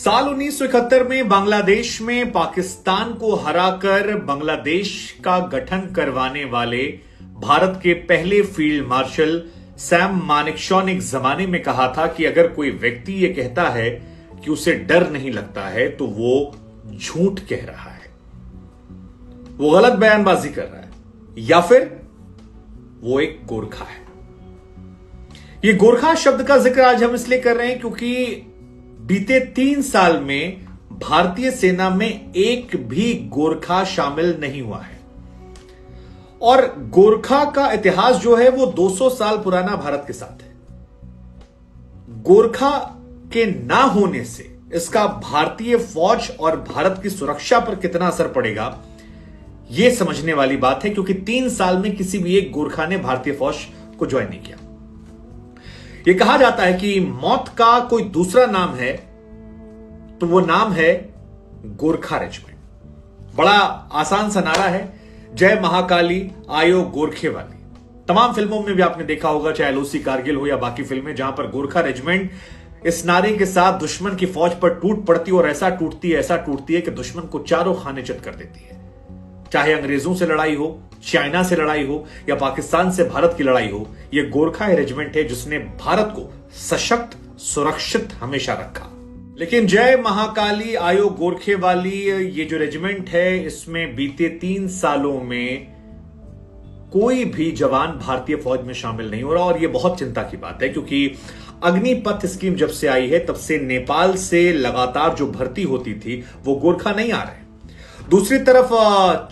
साल 1971 में बांग्लादेश में पाकिस्तान को हराकर बांग्लादेश का गठन करवाने वाले भारत के पहले फील्ड मार्शल सैम मानेकशॉ ने एक जमाने में कहा था कि अगर कोई व्यक्ति यह कहता है कि उसे डर नहीं लगता है तो वो झूठ कह रहा है, वो गलत बयानबाजी कर रहा है या फिर वो एक गोरखा है। ये गोरखा शब्द का जिक्र आज हम इसलिए कर रहे हैं क्योंकि बीते 3 साल में भारतीय सेना में एक भी गोरखा शामिल नहीं हुआ है और गोरखा का इतिहास जो है वो 200 साल पुराना भारत के साथ है। गोरखा के ना होने से इसका भारतीय फौज और भारत की सुरक्षा पर कितना असर पड़ेगा यह समझने वाली बात है, क्योंकि 3 साल में किसी भी एक गोरखा ने भारतीय फौज को ज्वाइन नहीं किया। यह कहा जाता है कि मौत का कोई दूसरा नाम है तो वो नाम है गोरखा रेजिमेंट। बड़ा आसान सा नारा है, जय महाकाली आयो गोरखे वाली। तमाम फिल्मों में भी आपने देखा होगा, चाहे एलओसी कारगिल हो या बाकी फिल्में, जहां पर गोरखा रेजिमेंट इस नारे के साथ दुश्मन की फौज पर टूट पड़ती और ऐसा टूटती है कि दुश्मन को चारों खाने चित कर देती है। चाहे अंग्रेजों से लड़ाई हो, चाइना से लड़ाई हो या पाकिस्तान से भारत की लड़ाई हो, यह गोरखा रेजिमेंट है जिसने भारत को सशक्त सुरक्षित हमेशा रखा। लेकिन जय महाकाली आयो गोरखे वाली ये जो रेजिमेंट है, इसमें बीते 3 सालों में कोई भी जवान भारतीय फौज में शामिल नहीं हो रहा और यह बहुत चिंता की बात है, क्योंकि अग्निपथ स्कीम जब से आई है तब से नेपाल से लगातार जो भर्ती होती थी वो गोरखा नहीं आ रहे। दूसरी तरफ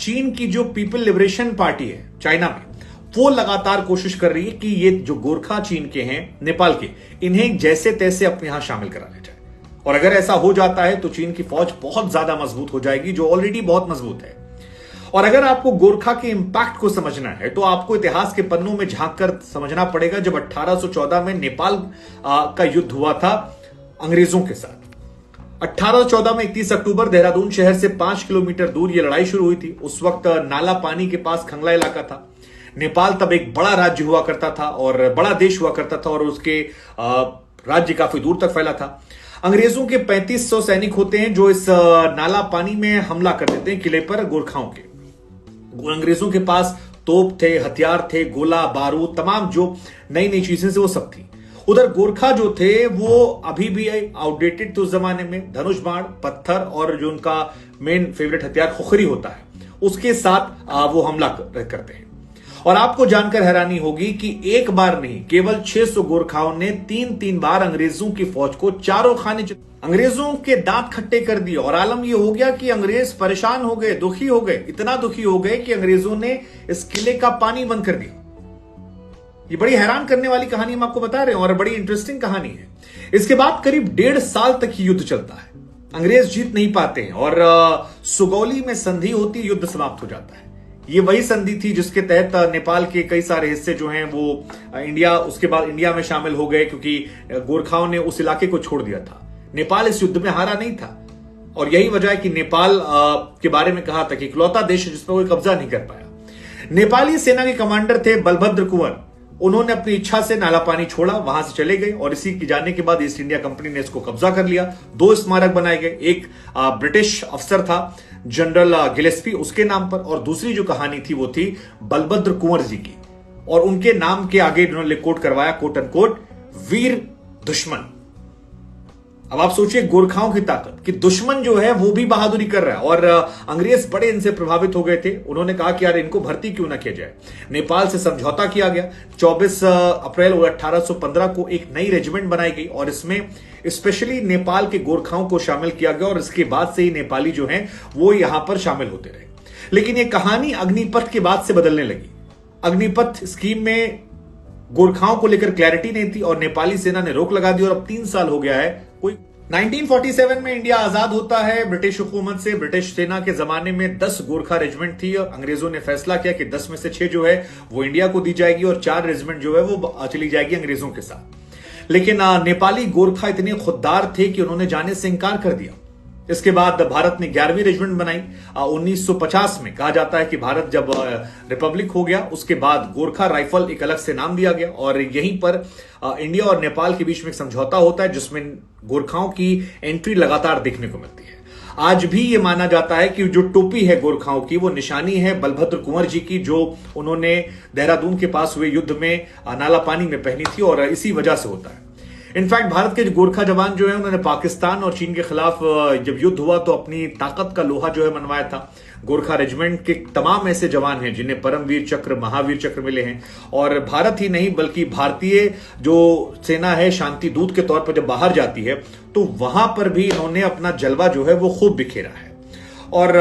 चीन की जो पीपल लिबरेशन पार्टी है चाइना में, वो लगातार कोशिश कर रही है कि ये जो गोरखा चीन के हैं, नेपाल के, इन्हें जैसे तैसे अपने यहां शामिल करा लिया जाए। और अगर ऐसा हो जाता है तो चीन की फौज बहुत ज्यादा मजबूत हो जाएगी, जो ऑलरेडी बहुत मजबूत है। और अगर आपको गोरखा के इंपैक्ट को समझना है तो आपको इतिहास के पन्नों में झांक कर समझना पड़ेगा। जब 1814 में नेपाल का युद्ध हुआ था अंग्रेजों के साथ, 1814 में 31 अक्टूबर देहरादून शहर से 5 किलोमीटर दूर यह लड़ाई शुरू हुई थी। उस वक्त नाला पानी के पास खंगला इलाका था। नेपाल तब एक बड़ा राज्य हुआ करता था और बड़ा देश हुआ करता था और उसके राज्य काफी दूर तक फैला था। अंग्रेजों के 3500 सैनिक होते हैं जो इस नाला पानी में हमला कर देते हैं किले पर गोरखाओं के। अंग्रेजों के पास तोप थे, हथियार थे, गोला बारूद, तमाम जो नई नई चीजें से वो सब थी। उधर गोरखा जो थे वो अभी भी आउटडेटेड थे उस जमाने में। धनुष बाण, पत्थर और जो उनका मेन फेवरेट हथियार खुखरी होता है, उसके साथ वो हमला करते हैं। और आपको जानकर हैरानी होगी कि एक बार नहीं, केवल 600 गोरखाओं ने 3 बार अंग्रेजों की फौज को चारों खाने अंग्रेजों के दांत खट्टे कर दिए। और आलम यह हो गया कि अंग्रेज परेशान हो गए, दुखी हो गए, इतना दुखी हो गए कि अंग्रेजों ने इस किले का पानी बंद कर दिया। ये बड़ी हैरान करने वाली कहानी हम आपको बता रहे हैं और बड़ी इंटरेस्टिंग कहानी है। इसके बाद करीब 1.5 साल तक युद्ध चलता है, अंग्रेज जीत नहीं पाते हैं और सुगौली में संधि होती, युद्ध समाप्त हो जाता है। ये वही संधि थी जिसके तहत नेपाल के कई सारे हिस्से जो हैं वो इंडिया, उसके बाद इंडिया में शामिल हो गए, क्योंकि गोरखाओं ने उस इलाके को छोड़ दिया था। नेपाल इस युद्ध में हारा नहीं था और यही वजह है कि नेपाल के बारे में कहा था कि इकलौता देश है जिस पर कोई कब्जा नहीं कर पाया। नेपाली सेना के कमांडर थे बलभद्र कुंवर। उन्होंने अपनी इच्छा से नाला पानी छोड़ा, वहां से चले गए और इसी की जाने के बाद ईस्ट इंडिया कंपनी ने इसको कब्जा कर लिया। 2 स्मारक बनाए गए, एक ब्रिटिश अफसर था जनरल गिलेस्पी, उसके नाम पर, और दूसरी जो कहानी थी वो थी बलभद्र कुंवर जी की, और उनके नाम के आगे इन्होंने कोट करवाया, कोट एंड कोट, वीर दुश्मन। अब आप सोचिए गोरखाओं की ताकत कि दुश्मन जो है वो भी बहादुरी कर रहा है। और अंग्रेज बड़े इनसे प्रभावित हो गए थे। उन्होंने कहा कि यार इनको भर्ती क्यों ना किया जाए। नेपाल से समझौता किया गया। 24 अप्रैल 1815 को एक नई रेजिमेंट बनाई गई और इसमें स्पेशली नेपाल के गोरखाओं को शामिल किया गया और इसके बाद से ही नेपाली जो हैं वो यहां पर शामिल होते रहे। लेकिन यह कहानी अग्निपथ के बाद से बदलने लगी। अग्निपथ स्कीम में गोरखाओं को लेकर क्लैरिटी नहीं थी और नेपाली सेना ने रोक लगा दी और अब 3 साल हो गया है। कोई 1947 में इंडिया आजाद होता है ब्रिटिश हुकूमत से। ब्रिटिश सेना के जमाने में 10 गोरखा रेजिमेंट थी और अंग्रेजों ने फैसला किया कि 10 में से 6 जो है वो इंडिया को दी जाएगी और 4 रेजिमेंट जो है वो चली जाएगी अंग्रेजों के साथ। लेकिन नेपाली गोरखा इतने खुददार थे कि उन्होंने जाने से इंकार कर दिया। इसके बाद भारत ने 11वीं रेजिमेंट बनाई 1950 में। कहा जाता है कि भारत जब रिपब्लिक हो गया उसके बाद गोरखा राइफल एक अलग से नाम दिया गया और यहीं पर इंडिया और नेपाल के बीच में एक समझौता होता है जिसमें गोरखाओं की एंट्री लगातार देखने को मिलती है। आज भी ये माना जाता है कि जो टोपी है गोरखाओं की वो निशानी है बलभद्र कुंवर जी की, जो उन्होंने देहरादून के पास हुए युद्ध में नाला पानी में पहनी थी और इसी वजह से होता है। इनफैक्ट भारत के गोरखा जवान जो है उन्होंने पाकिस्तान और चीन के खिलाफ जब युद्ध हुआ तो अपनी ताकत का लोहा जो है मनवाया था। गोरखा रेजिमेंट के तमाम ऐसे जवान हैं जिन्हें परमवीर चक्र, महावीर चक्र मिले हैं और भारत ही नहीं बल्कि भारतीय जो सेना है शांति दूत के तौर पर जब बाहर जाती है तो वहां पर भी इन्होंने अपना जलवा जो है वो खूब बिखेरा है। और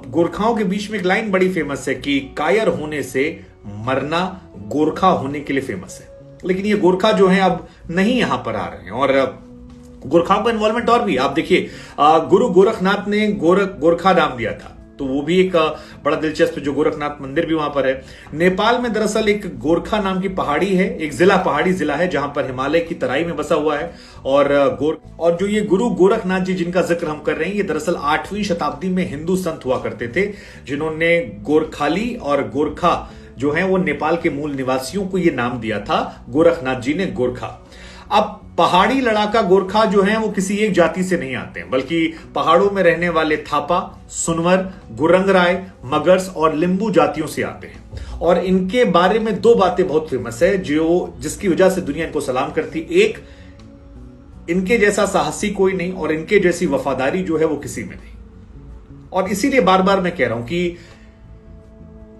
गोरखाओं के बीच में एक लाइन बड़ी फेमस है कि कायर होने से मरना गोरखा होने के लिए फेमस है। लेकिन ये गोरखा जो है अब नहीं यहां पर आ रहे हैं और गोरखाओं का इन्वॉल्वमेंट और भी आप देखिए, गुरु गोरखनाथ ने गोरखा नाम दिया था तो वो भी एक बड़ा दिलचस्प, जो गोरखनाथ मंदिर भी वहां पर है। नेपाल में दरअसल एक गोरखा नाम की पहाड़ी है, एक जिला पहाड़ी जिला है जहां पर हिमालय की तराई में बसा हुआ है और जो ये गुरु गोरखनाथ जी जिनका जिक्र हम कर रहे हैं ये दरअसल 8वीं शताब्दी में हिंदू संत हुआ करते थे जिन्होंने गोरखाली और गोरखा जो है वो नेपाल के मूल निवासियों को ये नाम दिया था। गोरखनाथ जी ने गोरखा। अब पहाड़ी लड़ाका गोरखा जो है वो किसी एक जाति से नहीं आते हैं बल्कि पहाड़ों में रहने वाले थापा, सुनवर, गुरंगराय, मगर्स और लिंबू जातियों से आते हैं। और इनके बारे में 2 बातें बहुत फेमस है जिसकी वजह से दुनिया इनको सलाम करती। एक, इनके जैसा साहसी कोई नहीं और इनके जैसी वफादारी जो है वो किसी में नहीं। और इसीलिए बार बार मैं कह रहा हूं कि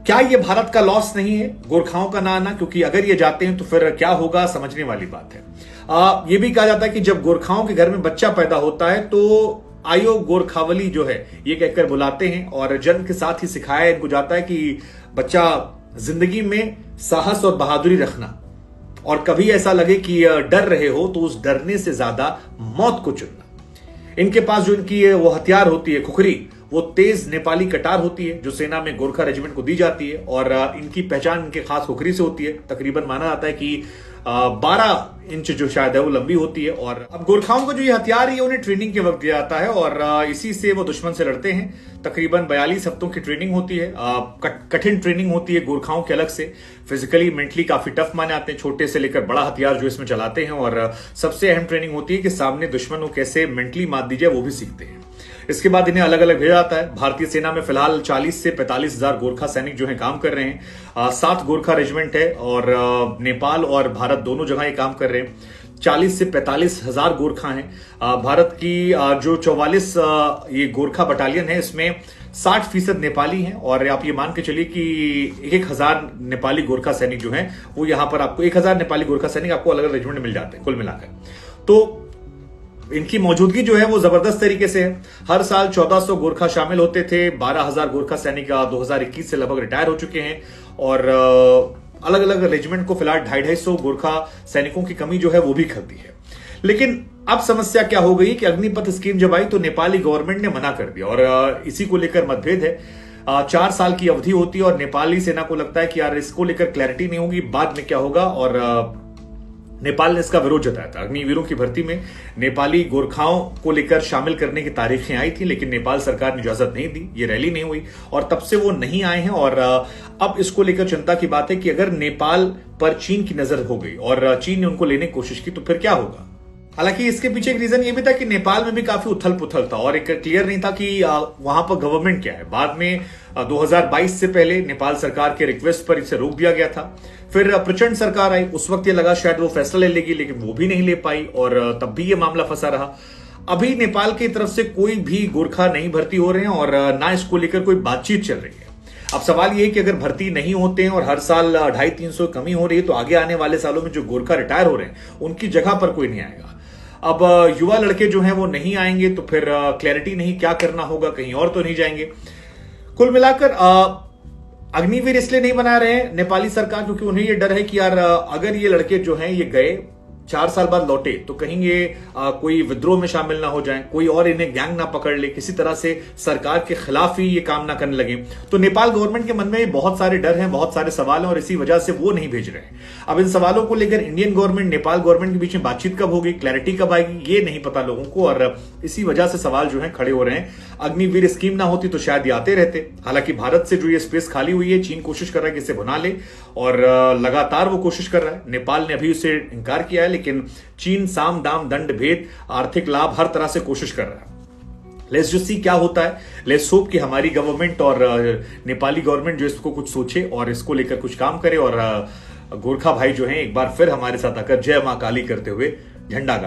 क्या ये भारत का लॉस नहीं है गोरखाओं का ना आना, क्योंकि अगर ये जाते हैं तो फिर क्या होगा समझने वाली बात है। ये भी कहा जाता है कि जब गोरखाओं के घर में बच्चा पैदा होता है तो आयो गोरखावली जो है ये कहकर बुलाते हैं और जन्म के साथ ही सिखाया इनको जाता है कि बच्चा जिंदगी में साहस और बहादुरी रखना और कभी ऐसा लगे कि डर रहे हो तो उस डरने से ज्यादा मौत को चुनना। इनके पास जो इनकी वो हथियार होती है खुखरी, वो तेज नेपाली कटार होती है जो सेना में गोरखा रेजिमेंट को दी जाती है और इनकी पहचान इनके खास खुखरी से होती है। तकरीबन माना जाता है कि 12 इंच जो शायद है वो लंबी होती है। और अब गोरखाओं को जो ये हथियार है उन्हें ट्रेनिंग के वक्त दिया जाता है और इसी से वो दुश्मन से लड़ते हैं। तकरीबन 42 हफ्तों की ट्रेनिंग होती है। कठिन ट्रेनिंग होती है गोरखाओं के अलग से, फिजिकली मेंटली काफी टफ माने आते हैं, छोटे से लेकर बड़ा हथियार जो इसमें चलाते हैं। और सबसे अहम ट्रेनिंग होती है कि सामने दुश्मन को कैसे मेंटली मात दी जाए वो भी सीखते हैं। इसके बाद इन्हें अलग अलग भेजा जाता है। भारतीय सेना में फिलहाल 40 से 45 हजार गोरखा सैनिक जो है काम कर रहे हैं। 7 गोरखा रेजिमेंट है और नेपाल और भारत दोनों जगह ये काम कर रहे हैं। 40 से 45 हजार गोरखा हैं। भारत की जो 44 ये गोरखा बटालियन है इसमें 60% नेपाली हैं और आप ये मान के चलिए कि 1000 नेपाली गोरखा सैनिक जो हैं वो यहां पर आपको 1000 नेपाली गोरखा सैनिक आपको अलग अलग रेजिमेंट में मिल जाते हैं कुल मिलाकर। तो इनकी मौजूदगी जो है वो जबरदस्त तरीके से है। हर साल 1400 गोरखा शामिल होते थे। 12,000 गोरखा सैनिक 2021 से लगभग रिटायर हो चुके हैं और अलग अलग रेजिमेंट को फिलहाल 250 गोरखा सैनिकों की कमी जो है वो भी खलती है। लेकिन अब समस्या क्या हो गई कि अग्निपथ स्कीम जब आई तो नेपाली गवर्नमेंट ने मना कर दिया और इसी को लेकर मतभेद है। 4 साल की अवधि होती है और नेपाली सेना को लगता है कि यार इसको लेकर क्लैरिटी नहीं होगी, बाद में क्या होगा, और नेपाल ने इसका विरोध जताया था। अग्निवीरों की भर्ती में नेपाली गोरखाओं को लेकर शामिल करने की तारीखें आई थी लेकिन नेपाल सरकार ने इजाजत नहीं दी, ये रैली नहीं हुई और तब से वो नहीं आए हैं। और अब इसको लेकर चिंता की बात है कि अगर नेपाल पर चीन की नजर हो गई और चीन ने उनको लेने की कोशिश की तो फिर क्या होगा। हालांकि इसके पीछे एक रीजन ये भी था कि नेपाल में भी काफी उथल पुथल था और एक क्लियर नहीं था कि वहां पर गवर्नमेंट क्या है। बाद में 2022 से पहले नेपाल सरकार के रिक्वेस्ट पर इसे रोक दिया गया था। फिर प्रचंड सरकार आई, उस वक्त ये लगा शायद वो फैसला ले लेगी लेकिन वो भी नहीं ले पाई और तब भी ये मामला फंसा रहा। अभी नेपाल की तरफ से कोई भी गोरखा नहीं भर्ती हो रहे हैं और ना इसको लेकर कोई बातचीत चल रही है। अब सवाल ये है कि अगर भर्ती नहीं होते हैं और हर साल 250-300 कमी हो रही है तो आगे आने वाले सालों में जो गोरखा रिटायर हो रहे हैं उनकी जगह पर कोई नहीं आएगा। अब युवा लड़के जो हैं वो नहीं आएंगे तो फिर क्लैरिटी नहीं क्या करना होगा, कहीं और तो नहीं जाएंगे। कुल मिलाकर अग्निवीर इसलिए नहीं बना रहे हैं नेपाली सरकार क्योंकि उन्हें ये डर है कि यार अगर ये लड़के जो हैं ये गए 4 साल बाद लौटे तो कहीं ये कोई विद्रोह में शामिल ना हो जाएं, कोई और इन्हें गैंग ना पकड़ ले, किसी तरह से सरकार के खिलाफ ही ये काम ना करने लगे। तो नेपाल गवर्नमेंट के मन में बहुत सारे डर हैं, बहुत सारे सवाल हैं और इसी वजह से वो नहीं भेज रहे हैं। अब इन सवालों को लेकर इंडियन गवर्नमेंट नेपाल गवर्नमेंट के बीच में बातचीत कब होगी, क्लैरिटी कब आएगी, ये नहीं पता लोगों को, और इसी वजह से सवाल जो है खड़े हो रहे हैं। अग्निवीर स्कीम ना होती तो शायद ये आते रहते। हालांकि भारत से जो ये स्पेस खाली हुई है, चीन कोशिश कर रहा है कि इसे बना ले, और लगातार वो कोशिश कर रहा है। नेपाल ने अभी उसे इनकार किया है, लेकिन चीन साम दाम दंड भेद आर्थिक लाभ हर तरह से कोशिश कर रहा है। लेट्स जो सी क्या होता है। लेट्स होप कि हमारी गवर्नमेंट और नेपाली गवर्नमेंट जो इसको कुछ सोचे और इसको लेकर कुछ काम करे, और गोरखा भाई जो हैं एक बार फिर हमारे साथ आकर जय मां काली करते हुए झंडा गाड़े।